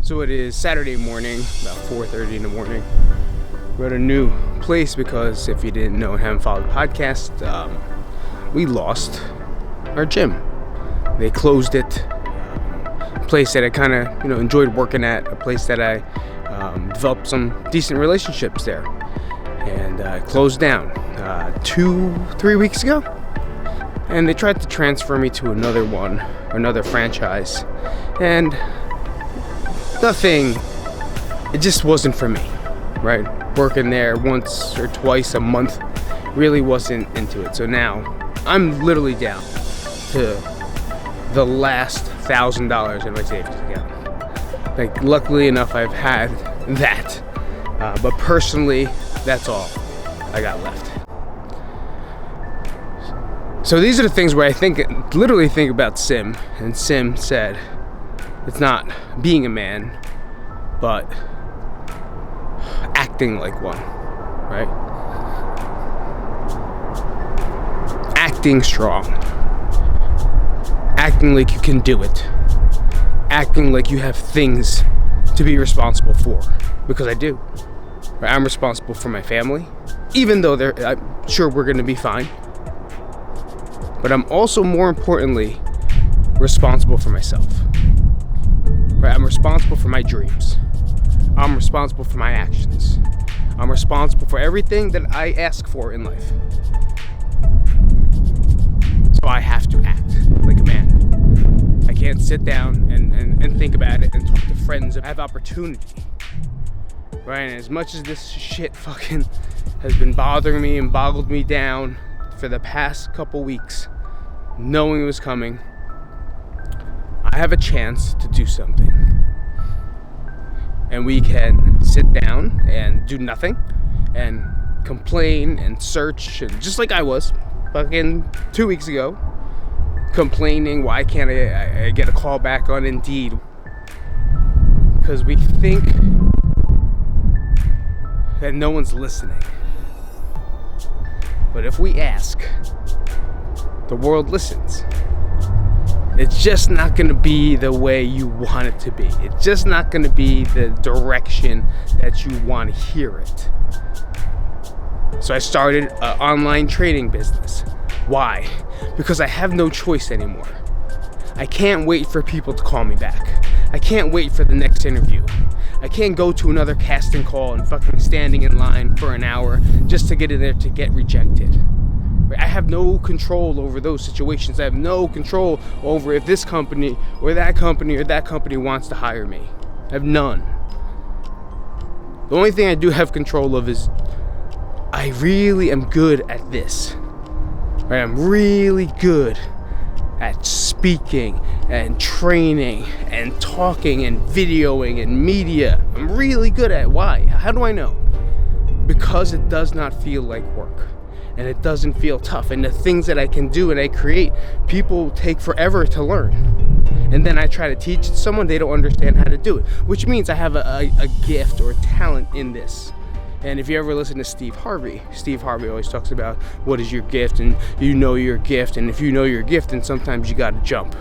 So it is Saturday morning, about 4:30 in the morning. We're at a new place because if you didn't know and haven't followed the podcast, we lost our gym. They closed it. A place that I kind of enjoyed working at, a place that I developed some decent relationships there, and closed down 2-3 weeks ago. And they tried to transfer me to another franchise, and it just wasn't for me, right? Working there once or twice a month really wasn't into it. So now I'm literally down to the last $1,000 in my savings account. Like, luckily enough, I've had that, but personally, that's all I got left. So these are the things where I literally think about Sim, and Sim said, it's not being a man, but acting like one, right? Acting strong. Acting like you can do it. Acting like you have things to be responsible for. Because I do. Right? I'm responsible for my family, even though I'm sure we're going to be fine. But I'm also, more importantly, responsible for myself. Right? I'm responsible for my dreams. I'm responsible for my actions. I'm responsible for everything that I ask for in life. So I have to act like a man. I can't sit down and think about it and talk to friends. I have opportunity. Right? And as much as this shit fucking has been bothering me and boggled me down for the past couple weeks, knowing it was coming, I have a chance to do something. And we can sit down and do nothing and complain and search, and just like I was fucking 2 weeks ago, complaining why can't I get a call back on Indeed, because we think that no one's listening. But if we ask, the world listens. It's just not going to be the way you want it to be. It's just not going to be the direction that you want to hear it. So I started an online trading business. Why? Because I have no choice anymore. I can't wait for people to call me back. I can't wait for the next interview. I can't go to another casting call and fucking standing in line for an hour just to get in there to get rejected. I have no control over those situations. I have no control over if this company or that company wants to hire me. I have none. The only thing I do have control of is I really am good at this. Right? I'm really good at speaking and training and talking and videoing and media. I'm really good at it. Why? How do I know? Because it does not feel like work. And it doesn't feel tough. And the things that I can do and I create, people take forever to learn. And then I try to teach it to someone, they don't understand how to do it. Which means I have a gift or talent in this. And if you ever listen to Steve Harvey always talks about what is your gift, and you know your gift. And if you know your gift, then sometimes you gotta jump.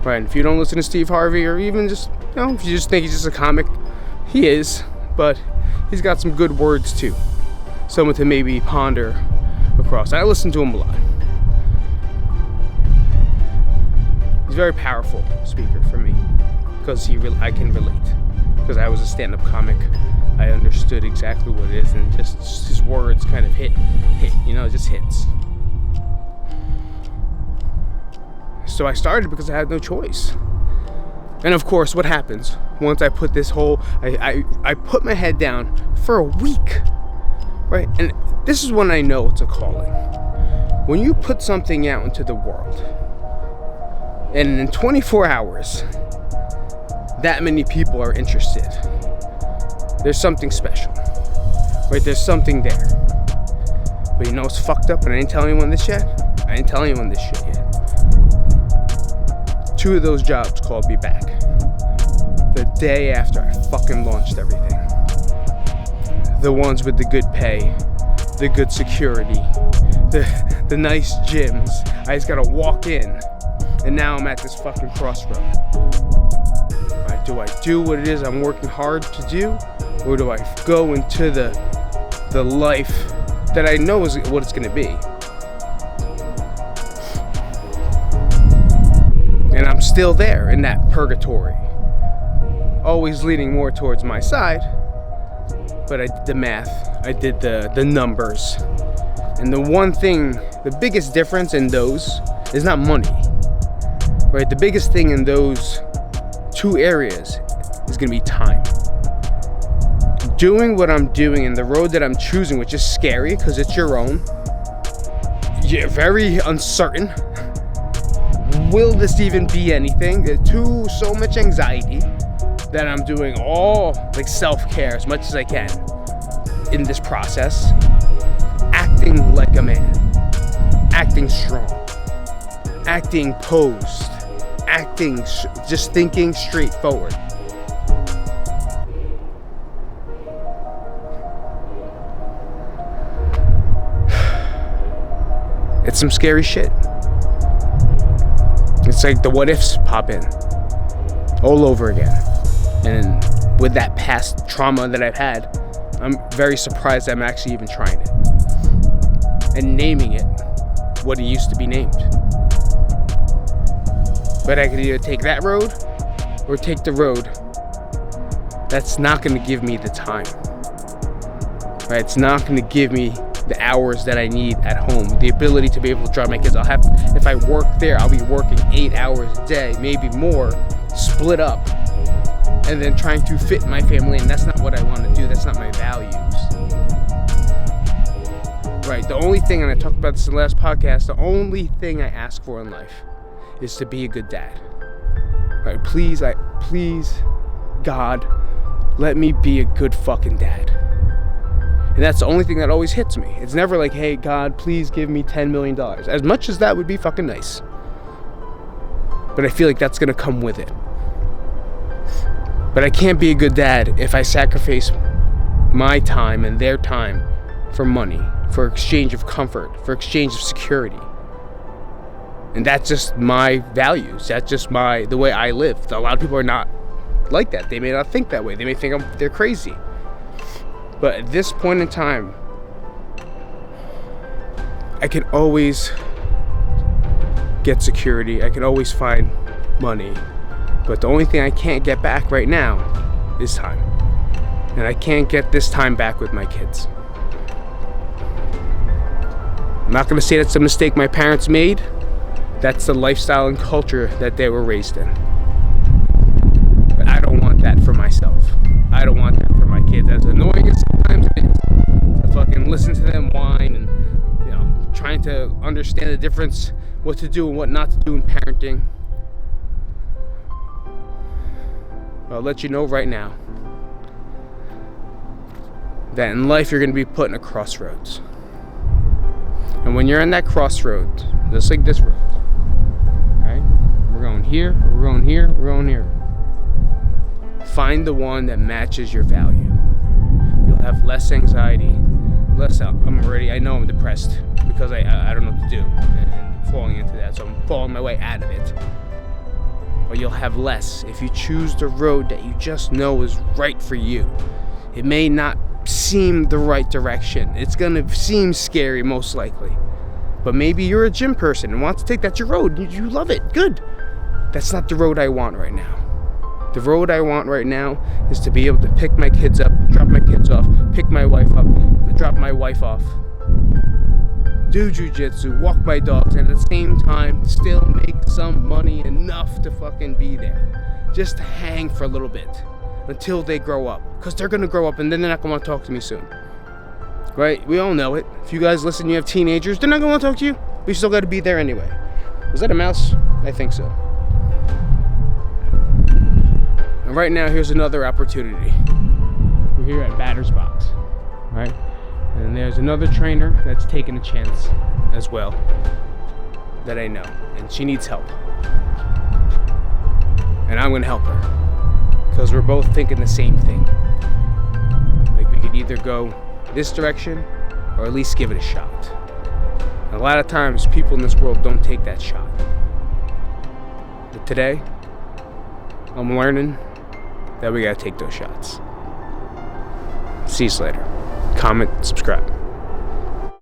Right? And if you don't listen to Steve Harvey, or even just, if you just think he's just a comic, he is. But he's got some good words too. Someone to maybe ponder across. I listen to him a lot. He's a very powerful speaker for me because I can relate. Because I was a stand-up comic, I understood exactly what it is, and just his words kind of hit, it just hits. So I started because I had no choice. And of course, what happens once I put I put my head down for a week. Right? And this is when I know it's a calling. When you put something out into the world, and in 24 hours, that many people are interested, there's something special. Right? There's something there. But you know what's fucked up? And I didn't tell anyone this yet? I didn't tell anyone this shit yet. 2 of those jobs called me back. The day after I fucking launched everything. The ones with the good pay, the good security, the nice gyms. I just gotta walk in, and now I'm at this fucking crossroad. Right? Do I do what it is I'm working hard to do? Or do I go into the life that I know is what it's going to be? And I'm still there in that purgatory. Always leaning more towards my side. But I did the math. I did the numbers. And the one thing, the biggest difference in those is not money. Right? The biggest thing in those two areas is going to be time. Doing what I'm doing and the road that I'm choosing, which is scary because it's your own. You're very uncertain. Will this even be anything? So much anxiety that I'm doing all like self-care as much as I can in this process. Acting like a man. Acting strong. Acting posed. Acting, just thinking straightforward. It's some scary shit. It's like the what ifs pop in all over again. And with that past trauma that I've had, I'm very surprised I'm actually even trying it. And naming it what it used to be named. But I could either take that road or take the road that's not going to give me the time. Right? It's not going to give me the hours that I need at home. The ability to be able to drive my kids. If I work there, I'll be working 8 hours a day, maybe more, split up. And then trying to fit my family, and that's not what I want to do. That's not my values. Right? The only thing, and I talked about this in the last podcast, the only thing I ask for in life is to be a good dad. Right? Please, God, let me be a good fucking dad. And that's the only thing that always hits me. It's never like, hey, God, please give me $10 million. As much as that would be fucking nice. But I feel like that's going to come with it. But I can't be a good dad if I sacrifice my time and their time for money, for exchange of comfort, for exchange of security. And that's just my values. That's just the way I live. A lot of people are not like that. They may not think that way. They may think they're crazy. But at this point in time, I can always get security. I can always find money. But the only thing I can't get back right now is time. And I can't get this time back with my kids. I'm not going to say that's a mistake my parents made. That's the lifestyle and culture that they were raised in. But I don't want that for myself. I don't want that for my kids. As annoying as sometimes it is to fucking listen to them whine and, trying to understand the difference, what to do and what not to do in parenting. I'll let you know right now that in life you're going to be put in a crossroads. And when you're in that crossroads, just like this road, right? We're going here, we're going here, we're going here. Find the one that matches your value. You'll have less anxiety, less. I know I'm depressed because I don't know what to do and falling into that. So I'm falling my way out of it. But you'll have less if you choose the road that you just know is right for you. It may not seem the right direction. It's gonna seem scary most likely. But maybe you're a gym person and want to take that your road. You love it. Good. That's not the road I want right now. The road I want right now is to be able to pick my kids up, drop my kids off, pick my wife up, drop my wife off, do jujitsu, walk my dogs, and at the same time still make some money enough to fucking be there. Just to hang for a little bit until they grow up. Because they're going to grow up and then they're not going to want to talk to me soon. Right? We all know it. If you guys listen, you have teenagers, they're not going to want to talk to you. But you still got to be there anyway. Was that a mouse? I think so. And right now, here's another opportunity. We're here at Batter's Box, right? And there's another trainer that's taking a chance as well that I know. And she needs help. And I'm going to help her. Because we're both thinking the same thing. Like we could either go this direction or at least give it a shot. And a lot of times, people in this world don't take that shot. But today, I'm learning that we gotta take those shots. See you later. Comment, subscribe.